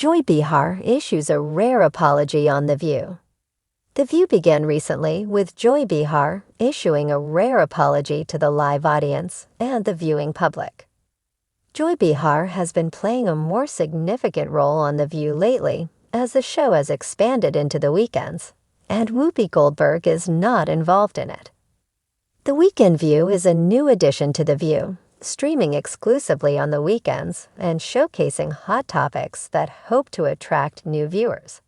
Joy Behar issues a rare apology on The View. The View began recently with Joy Behar issuing a rare apology to the live audience and the viewing public. Joy Behar has been playing a more significant role on The View lately as the show has expanded into the weekends, and Whoopi Goldberg is not involved in it. The Weekend View is a new addition to The View, streaming exclusively on the weekends and showcasing hot topics that hope to attract new viewers.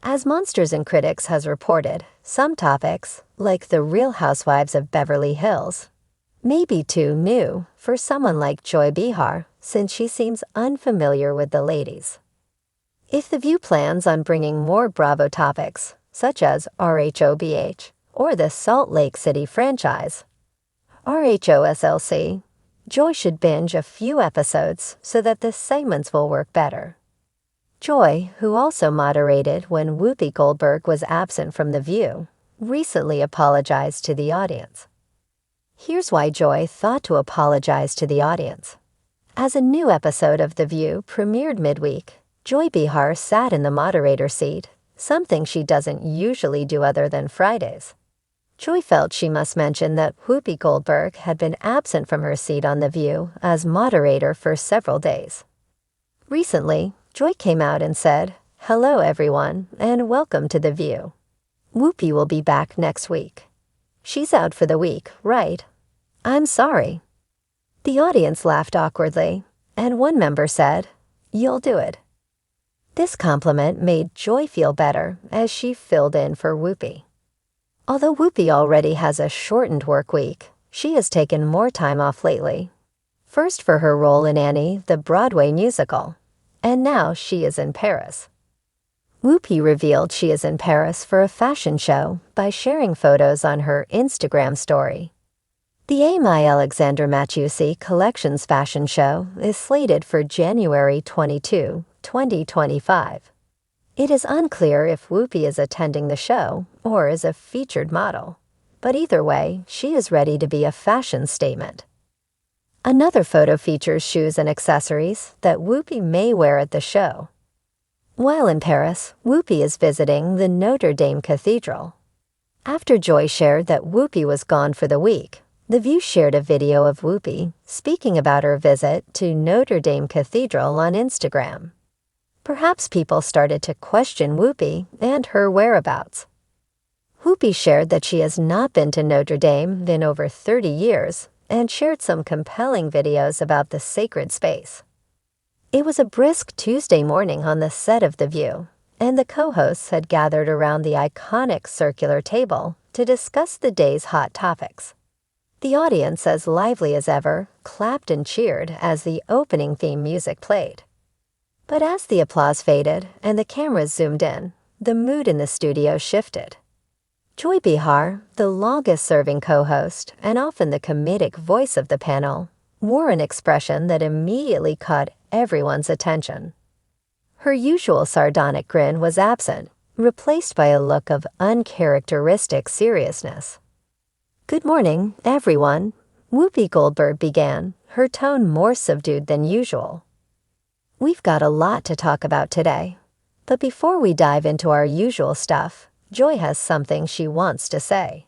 As Monsters and Critics has reported, some topics, like the Real Housewives of Beverly Hills, may be too new for someone like Joy Behar since she seems unfamiliar with the ladies. If The View plans on bringing more Bravo topics, such as RHOBH or the Salt Lake City franchise, RHOSLC, Joy should binge a few episodes so that the segments will work better. Joy, who also moderated when Whoopi Goldberg was absent from The View, recently apologized to the audience. Here's why Joy thought to apologize to the audience. As a new episode of The View premiered midweek, Joy Behar sat in the moderator seat, something she doesn't usually do other than Fridays. Joy felt she must mention that Whoopi Goldberg had been absent from her seat on The View as moderator for several days. Recently, Joy came out and said, "Hello everyone, and welcome to The View. Whoopi will be back next week. She's out for the week, right? I'm sorry." The audience laughed awkwardly, and one member said, "You'll do it." This compliment made Joy feel better as she filled in for Whoopi. Although Whoopi already has a shortened work week, she has taken more time off lately. First for her role in Annie, the Broadway musical, and now she is in Paris. Whoopi revealed she is in Paris for a fashion show by sharing photos on her Instagram story. The Amy Alexander Matteucci Collections fashion show is slated for January 22, 2025. It is unclear if Whoopi is attending the show or is a featured model, but either way, she is ready to be a fashion statement. Another photo features shoes and accessories that Whoopi may wear at the show. While in Paris, Whoopi is visiting the Notre Dame Cathedral. After Joy shared that Whoopi was gone for the week, The View shared a video of Whoopi speaking about her visit to Notre Dame Cathedral on Instagram. Perhaps people started to question Whoopi and her whereabouts. Whoopi shared that she has not been to Notre Dame in over 30 years and shared some compelling videos about the sacred space. It was a brisk Tuesday morning on the set of The View, and the co-hosts had gathered around the iconic circular table to discuss the day's hot topics. The audience, as lively as ever, clapped and cheered as the opening theme music played. But as the applause faded and the cameras zoomed in, the mood in the studio shifted. Joy Behar, the longest-serving co-host and often the comedic voice of the panel, wore an expression that immediately caught everyone's attention. Her usual sardonic grin was absent, replaced by a look of uncharacteristic seriousness. "Good morning, everyone," Whoopi Goldberg began, her tone more subdued than usual. "We've got a lot to talk about today, but before we dive into our usual stuff, Joy has something she wants to say."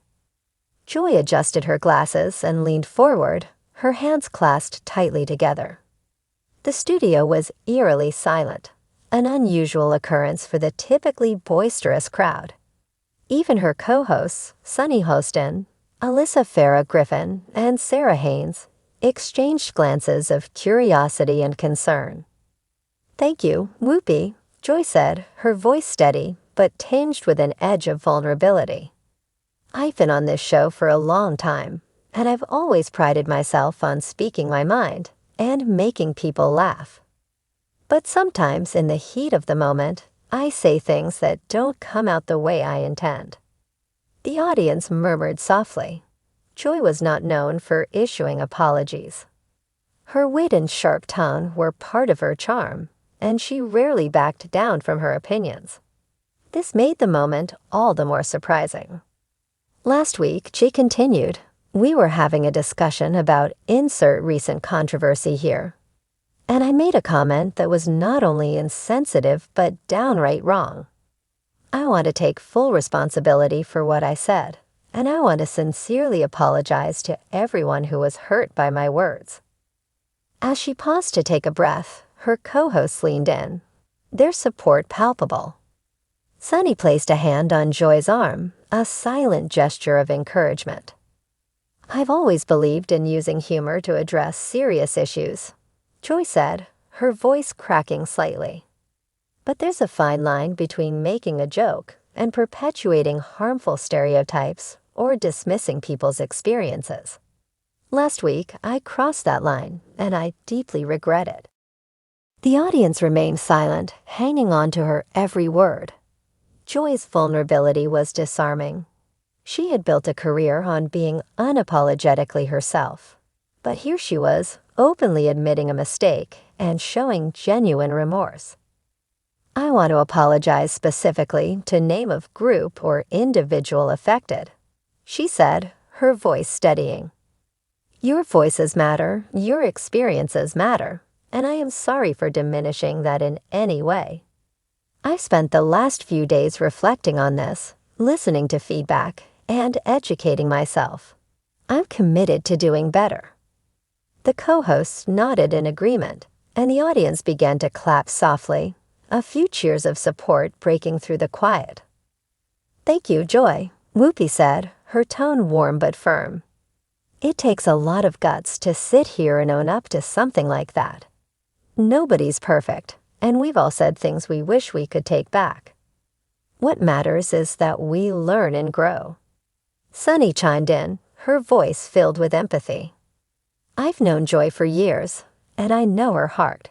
Joy adjusted her glasses and leaned forward, her hands clasped tightly together. The studio was eerily silent, an unusual occurrence for the typically boisterous crowd. Even her co-hosts, Sunny Hostin, Alyssa Farah Griffin, and Sarah Haynes, exchanged glances of curiosity and concern. "Thank you, Whoopi," Joy said, her voice steady but tinged with an edge of vulnerability. "I've been on this show for a long time, and I've always prided myself on speaking my mind and making people laugh. But sometimes in the heat of the moment, I say things that don't come out the way I intend." The audience murmured softly. Joy was not known for issuing apologies. Her wit and sharp tone were part of her charm, and she rarely backed down from her opinions. This made the moment all the more surprising. Last week, she continued, "We were having a discussion about insert recent controversy here. And I made a comment that was not only insensitive but downright wrong. I want to take full responsibility for what I said, and I want to sincerely apologize to everyone who was hurt by my words." As she paused to take a breath, her co-hosts leaned in, their support palpable. Sunny placed a hand on Joy's arm, a silent gesture of encouragement. "I've always believed in using humor to address serious issues," Joy said, her voice cracking slightly. "But there's a fine line between making a joke and perpetuating harmful stereotypes or dismissing people's experiences. Last week, I crossed that line, and I deeply regret it." The audience remained silent, hanging on to her every word. Joy's vulnerability was disarming. She had built a career on being unapologetically herself. But here she was, openly admitting a mistake and showing genuine remorse. "I want to apologize specifically to name of group or individual affected," she said, her voice steadying. "Your voices matter, your experiences matter, and I am sorry for diminishing that in any way. I've spent the last few days reflecting on this, listening to feedback, and educating myself. I'm committed to doing better." The co-hosts nodded in agreement, and the audience began to clap softly, a few cheers of support breaking through the quiet. "Thank you, Joy," Whoopi said, her tone warm but firm. "It takes a lot of guts to sit here and own up to something like that. Nobody's perfect, and we've all said things we wish we could take back. What matters is that we learn and grow." Sunny chimed in, her voice filled with empathy. "I've known Joy for years, and I know her heart.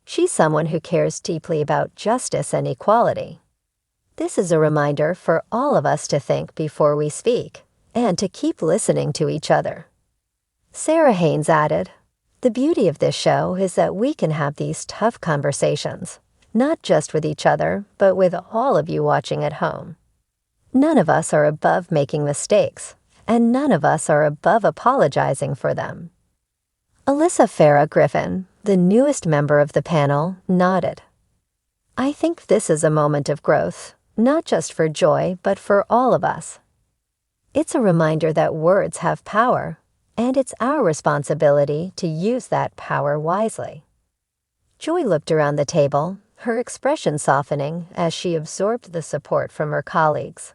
She's someone who cares deeply about justice and equality. This is a reminder for all of us to think before we speak, and to keep listening to each other." Sarah Haynes added, "The beauty of this show is that we can have these tough conversations, not just with each other, but with all of you watching at home. None of us are above making mistakes, and none of us are above apologizing for them." Alyssa Farah Griffin, the newest member of the panel, nodded. "I think this is a moment of growth, not just for Joy, but for all of us. It's a reminder that words have power, and it's our responsibility to use that power wisely." Joy looked around the table, her expression softening as she absorbed the support from her colleagues.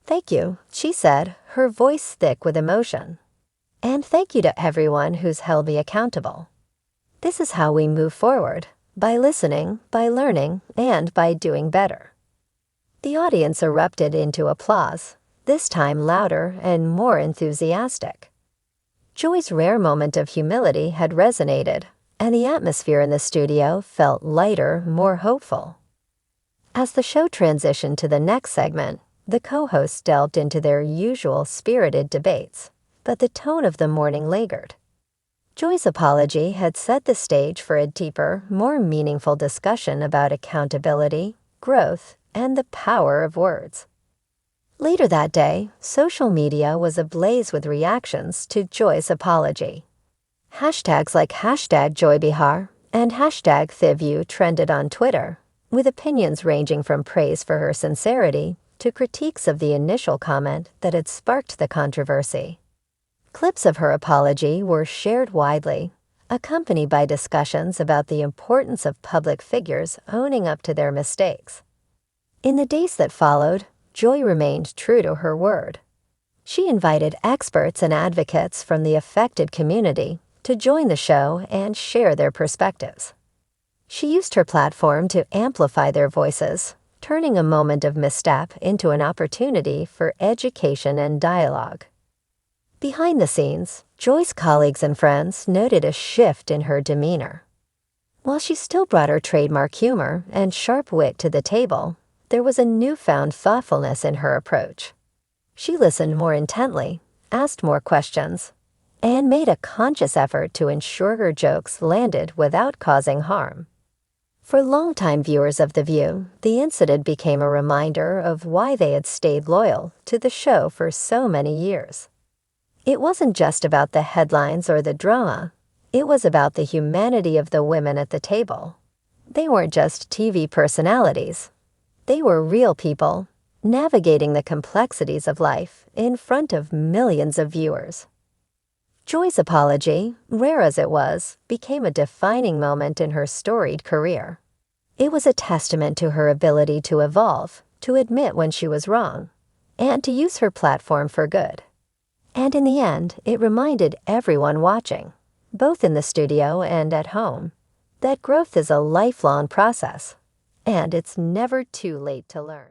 "Thank you," she said, her voice thick with emotion. "And thank you to everyone who's held me accountable. This is how we move forward, by listening, by learning, and by doing better." The audience erupted into applause, this time louder and more enthusiastic. Joy's rare moment of humility had resonated, and the atmosphere in the studio felt lighter, more hopeful. As the show transitioned to the next segment, the co-hosts delved into their usual spirited debates, but the tone of the morning lingered. Joy's apology had set the stage for a deeper, more meaningful discussion about accountability, growth, and the power of words. Later that day, social media was ablaze with reactions to Joy's apology. Hashtags like #JoyBehar and #TheView trended on Twitter, with opinions ranging from praise for her sincerity to critiques of the initial comment that had sparked the controversy. Clips of her apology were shared widely, accompanied by discussions about the importance of public figures owning up to their mistakes. In the days that followed, Joy remained true to her word. She invited experts and advocates from the affected community to join the show and share their perspectives. She used her platform to amplify their voices, turning a moment of misstep into an opportunity for education and dialogue. Behind the scenes, Joy's colleagues and friends noted a shift in her demeanor. While she still brought her trademark humor and sharp wit to the table, there was a newfound thoughtfulness in her approach. She listened more intently, asked more questions, and made a conscious effort to ensure her jokes landed without causing harm. For longtime viewers of The View, the incident became a reminder of why they had stayed loyal to the show for so many years. It wasn't just about the headlines or the drama. It was about the humanity of the women at the table. They weren't just TV personalities. They were real people, navigating the complexities of life in front of millions of viewers. Joy's apology, rare as it was, became a defining moment in her storied career. It was a testament to her ability to evolve, to admit when she was wrong, and to use her platform for good. And in the end, it reminded everyone watching, both in the studio and at home, that growth is a lifelong process, and it's never too late to learn.